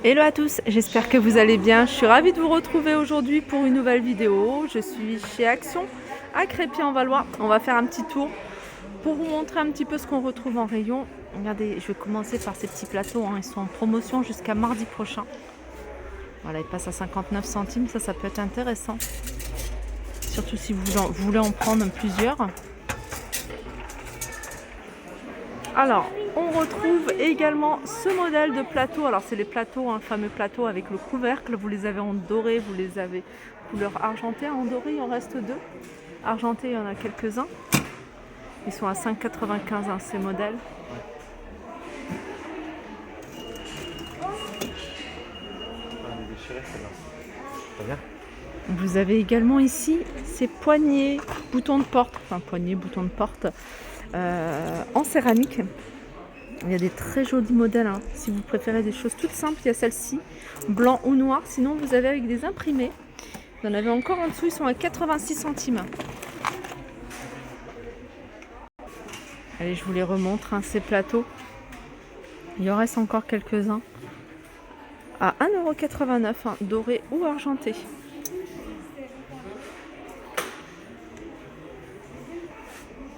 Hello à tous, j'espère que vous allez bien. Je suis ravie de vous retrouver aujourd'hui pour une nouvelle vidéo. Je suis chez Action à Crépy-en-Valois. On va faire un petit tour pour vous montrer un petit peu ce qu'on retrouve en rayon. Regardez, je vais commencer par ces petits plateaux, hein. Ils sont en promotion jusqu'à mardi prochain. Voilà, ils passent à 59 centimes, ça peut être intéressant. Surtout si vous voulez en prendre plusieurs. Alors, on retrouve également ce modèle de plateau. Alors, c'est les plateaux, un fameux plateau avec le couvercle. Vous les avez en doré, vous les avez couleur argentée. En doré, il en reste deux. Argenté, il y en a quelques-uns. Ils sont à 5,95 hein, ces modèles. Vous avez également ici ces poignées, boutons de porte, en céramique. Il y a des très jolis modèles, hein. Si vous préférez des choses toutes simples, il y a celle-ci, blanc ou noir. Sinon, vous avez avec des imprimés. Vous en avez encore en dessous, ils sont à 86 centimes. Allez, je vous les remontre, hein, ces plateaux. Il y en reste encore quelques-uns. À 1,89 €, hein, doré ou argenté.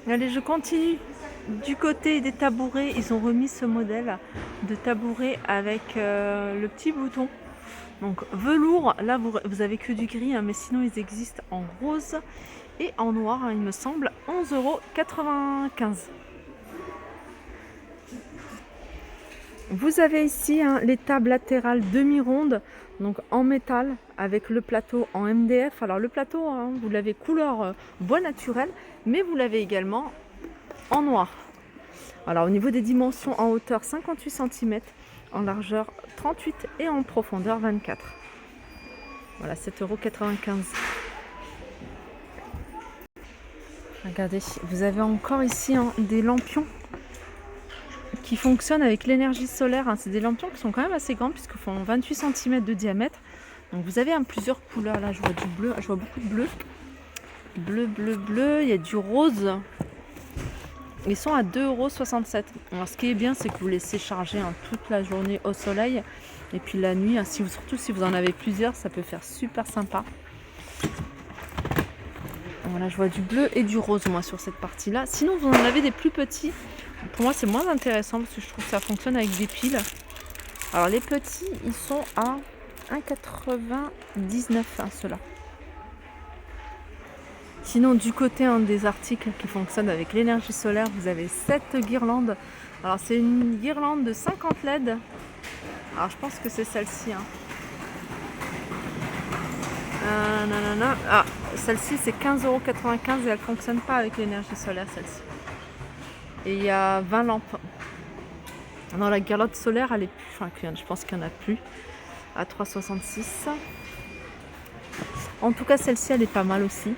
Allez, je continue. Du côté des tabourets, ils ont remis ce modèle de tabouret avec le petit bouton. Donc velours, là vous avez que du gris, hein, mais sinon ils existent en rose et en noir, hein, il me semble, 11,95 €. Vous avez ici hein, les tables latérales demi-rondes, donc en métal, avec le plateau en MDF. Alors le plateau, hein, vous l'avez couleur bois naturel, mais vous l'avez également en noir. Alors au niveau des dimensions, en hauteur 58 cm, en largeur 38 et en profondeur 24. Voilà, 7,95 €. Regardez, vous avez encore ici hein, des lampions qui fonctionnent avec l'énergie solaire. Hein. C'est des lampions qui sont quand même assez grands puisqu'ils font 28 cm de diamètre. Donc vous avez plusieurs couleurs. Là, je vois du bleu, je vois beaucoup de bleu. Bleu, il y a du rose. Ils sont à 2,67 €. Alors ce qui est bien, c'est que vous laissez charger hein, toute la journée au soleil. Et puis la nuit, hein, surtout si vous en avez plusieurs, ça peut faire super sympa. Voilà, je vois du bleu et du rose moi sur cette partie-là. Sinon, vous en avez des plus petits. Pour moi, c'est moins intéressant parce que je trouve que ça fonctionne avec des piles. Alors les petits, ils sont à 1,99 € hein, ceux-là. Sinon, du côté hein, des articles qui fonctionnent avec l'énergie solaire, vous avez cette guirlande. Alors, c'est une guirlande de 50 LED. Alors, je pense que c'est celle-ci. Hein. Ah, celle-ci, c'est 15,95 € et elle ne fonctionne pas avec l'énergie solaire, celle-ci. Et il y a 20 lampes. Non, la guirlande solaire, elle est plus. Enfin, je pense qu'il n'y en a plus. À 3,66 €. En tout cas, celle-ci, elle est pas mal aussi.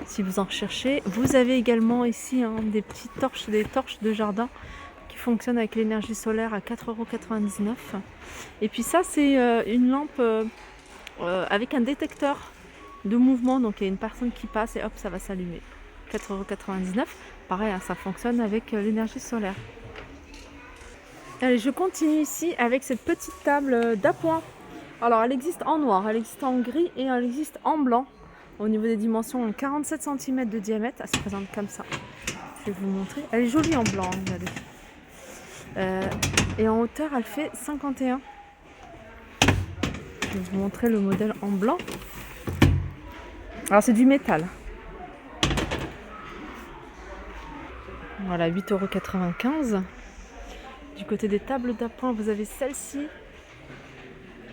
Si vous en recherchez, vous avez également ici hein, des torches de jardin qui fonctionnent avec l'énergie solaire à 4,99 €. Et puis ça, c'est une lampe avec un détecteur de mouvement. Donc il y a une personne qui passe et hop, ça va s'allumer. 4,99 €. Pareil, hein, ça fonctionne avec l'énergie solaire. Allez, je continue ici avec cette petite table d'appoint. Alors, elle existe en noir, elle existe en gris et elle existe en blanc. Au niveau des dimensions, 47 cm de diamètre. Elle se présente comme ça. Je vais vous montrer. Elle est jolie en blanc, regardez. Et en hauteur, elle fait 51. Je vais vous montrer le modèle en blanc. Alors, c'est du métal. Voilà, 8,95 €. Du côté des tables d'appoint, vous avez celle-ci.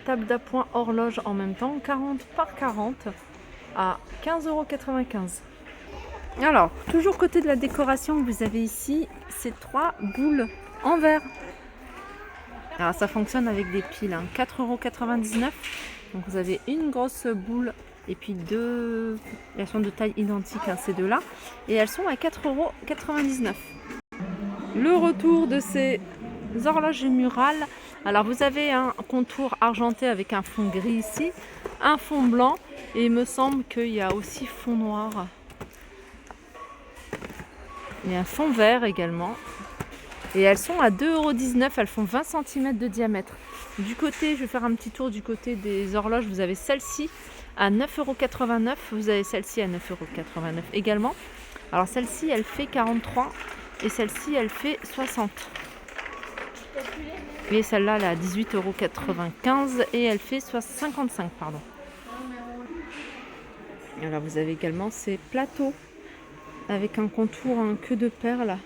Table d'appoint horloge en même temps, 40 par 40 à 15,95 €. Alors, toujours côté de la décoration, vous avez ici ces 3 boules en verre. Alors, ça fonctionne avec des piles, hein, 4,99 €. Donc, vous avez une grosse boule et puis deux. Elles sont de taille identique, hein, ces deux-là. Et elles sont à 4,99 €. Le retour de ces horloges murales. Alors vous avez un contour argenté avec un fond gris ici, un fond blanc et il me semble qu'il y a aussi fond noir. Il y a un fond vert également. Et elles sont à 2,19 €, elles font 20 cm de diamètre. Du côté, je vais faire un petit tour du côté des horloges, vous avez celle-ci à 9,89 €, vous avez celle-ci à 9,89 € également. Alors celle-ci, elle fait 43 et celle-ci, elle fait 60. Et celle-là, elle est à 18,95 € et elle fait 55, pardon. Et là, vous avez également ces plateaux avec un contour en queue de perles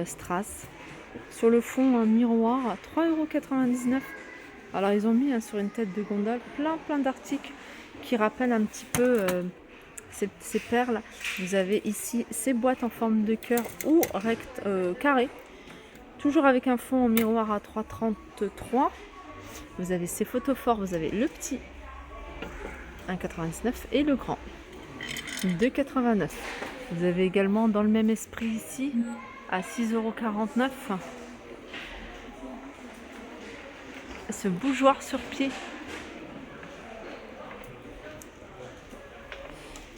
strass. Sur le fond, un miroir, 3,99 €. Alors, ils ont mis sur une tête de gondole plein d'articles qui rappellent un petit peu ces perles. Vous avez ici ces boîtes en forme de cœur ou carré. Toujours avec un fond en miroir à 3,33 €. Vous avez ces photophores, vous avez le petit 1,99 € et le grand 2,89 €. Vous avez également dans le même esprit ici à 6,49 € ce bougeoir sur pied.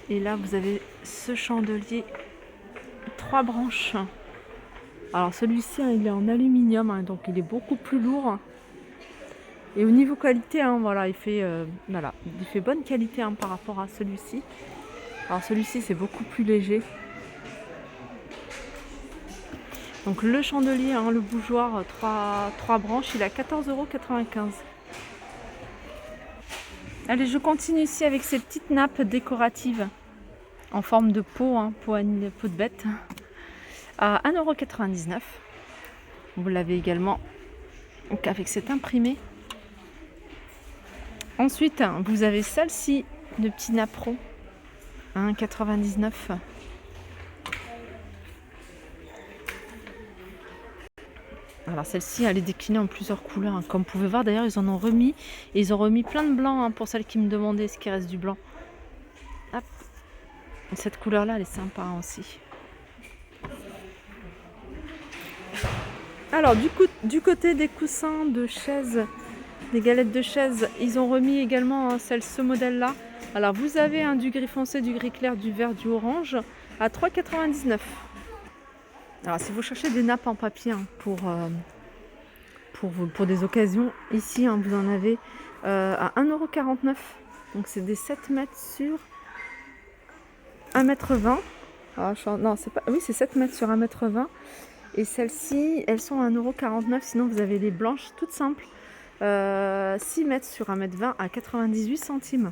Et là vous avez ce chandelier 3 branches. Alors celui-ci il est en aluminium, donc il est beaucoup plus lourd. Et au niveau qualité, voilà, il fait bonne qualité par rapport à celui-ci. Alors celui-ci c'est beaucoup plus léger. Donc le chandelier, le bougeoir 3 branches, il est à 14,95 €. Allez, je continue ici avec ces petites nappes décoratives en forme de peau, peau de bête, à 1,99 €. Vous l'avez également donc avec cet imprimé. Ensuite, vous avez celle-ci de petits napperons à 1,99 €. Alors celle-ci, elle est déclinée en plusieurs couleurs. Comme vous pouvez voir, d'ailleurs, ils en ont remis. Et ils ont remis plein de blanc pour celles qui me demandaient ce qui reste du blanc. Hop. Cette couleur-là, elle est sympa aussi. Alors du côté des coussins de chaise, des galettes de chaise, ils ont remis également ce modèle-là. Alors vous avez du gris foncé, du gris clair, du vert, du orange à 3,99 €. Alors si vous cherchez des nappes en papier pour des occasions, ici vous en avez à 1,49 €. Donc c'est des 7 mètres sur 1,20 m. Non, c'est pas. Oui, c'est 7 mètres sur 1,20 m. Et celles-ci, elles sont à 1,49 €. Sinon, vous avez les blanches toutes simples. 6 mètres sur 1,20 m à 98 centimes.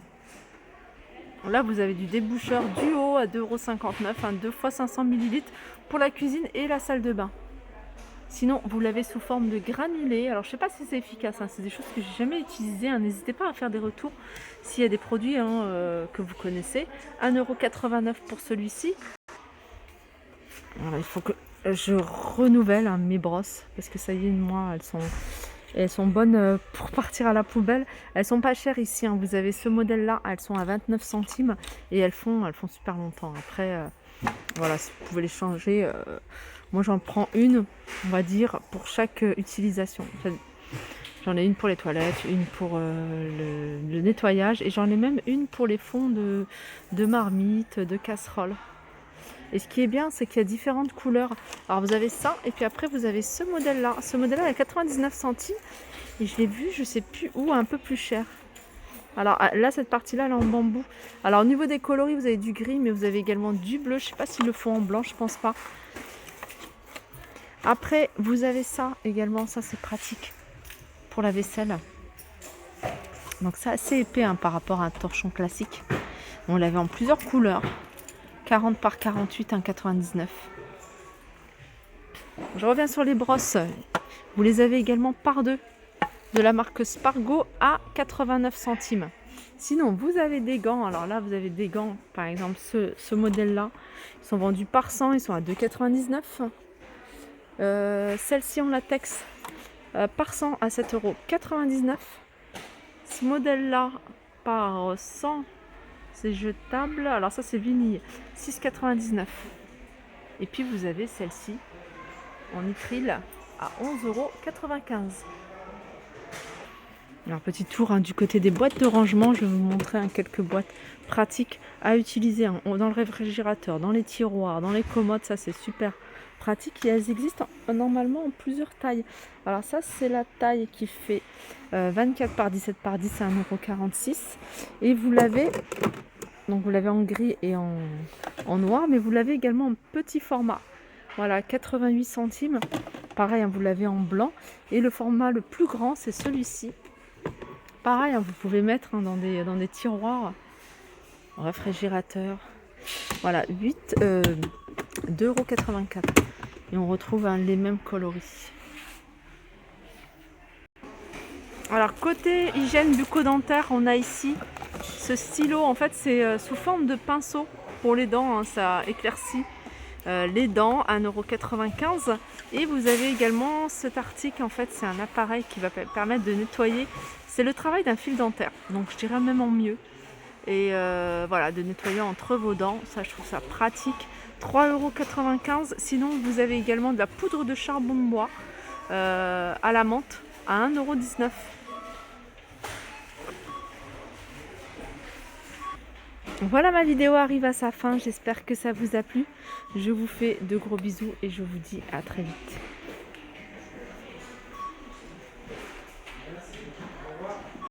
Là, vous avez du déboucheur duo à 2,59 €, 2 x 500 ml pour la cuisine et la salle de bain. Sinon, vous l'avez sous forme de granulé. Alors, je ne sais pas si c'est efficace. C'est des choses que j'ai jamais utilisées. N'hésitez pas à faire des retours s'il y a des produits que vous connaissez. 1,89 € pour celui-ci. Alors, il faut que je renouvelle mes brosses parce que ça y est, moi, elles sont bonnes pour partir à la poubelle. Elles sont pas chères ici. Vous avez ce modèle-là, elles sont à 29 centimes et elles font super longtemps. Après, voilà, si vous pouvez les changer. Moi, j'en prends une, on va dire, pour chaque utilisation. J'en ai une pour les toilettes, une pour le nettoyage et j'en ai même une pour les fonds de marmite, de casserole. Et ce qui est bien, c'est qu'il y a différentes couleurs. Alors vous avez ça, et puis après vous avez ce modèle-là. Ce modèle-là est à 99 centimes. Et je l'ai vu, je ne sais plus où, un peu plus cher. Alors là, cette partie-là, elle est en bambou. Alors au niveau des coloris, vous avez du gris, mais vous avez également du bleu. Je ne sais pas s'ils le font en blanc, je pense pas. Après, vous avez ça également. Ça, c'est pratique pour la vaisselle. Donc c'est assez épais par rapport à un torchon classique. On l'avait en plusieurs couleurs. 40 par 48, 1,99 €. Je reviens sur les brosses. Vous les avez également par deux de la marque Spargo à 89 centimes. Sinon, vous avez des gants. Alors là, vous avez des gants, par exemple, ce modèle-là. Ils sont vendus par 100, ils sont à 2,99 €. Celle-ci en latex, par 100 à 7,99 €. Ce modèle-là, par 100, c'est jetable. Alors ça, c'est vinyle, 6,99 €. Et puis, vous avez celle-ci en nitrile à 11,95 €. Alors petit tour du côté des boîtes de rangement, je vais vous montrer quelques boîtes pratiques à utiliser dans le réfrigérateur, dans les tiroirs, dans les commodes, ça c'est super pratique et elles existent normalement en plusieurs tailles. Alors ça c'est la taille qui fait 24 par 17 par 10 à 1,46 € et vous l'avez en gris et en noir, mais vous l'avez également en petit format. Voilà, 88 centimes. Pareil, vous l'avez en blanc. Et le format le plus grand, c'est celui-ci. Pareil, vous pouvez mettre dans des tiroirs, réfrigérateur. Voilà, 2,84 €. Et on retrouve les mêmes coloris. Alors, côté hygiène bucco-dentaire, on a ici ce stylo. En fait, c'est sous forme de pinceau pour les dents. Hein, ça éclaircit les dents, 1,95 €. Et vous avez également cet article. En fait, c'est un appareil qui va permettre de nettoyer. C'est le travail d'un fil dentaire. Donc, je dirais même en mieux. Et voilà, de nettoyer entre vos dents. Ça, je trouve ça pratique. 3,95 €. Sinon, vous avez également de la poudre de charbon de bois à la menthe à 1,19 €. Voilà, ma vidéo arrive à sa fin. J'espère que ça vous a plu. Je vous fais de gros bisous et je vous dis à très vite.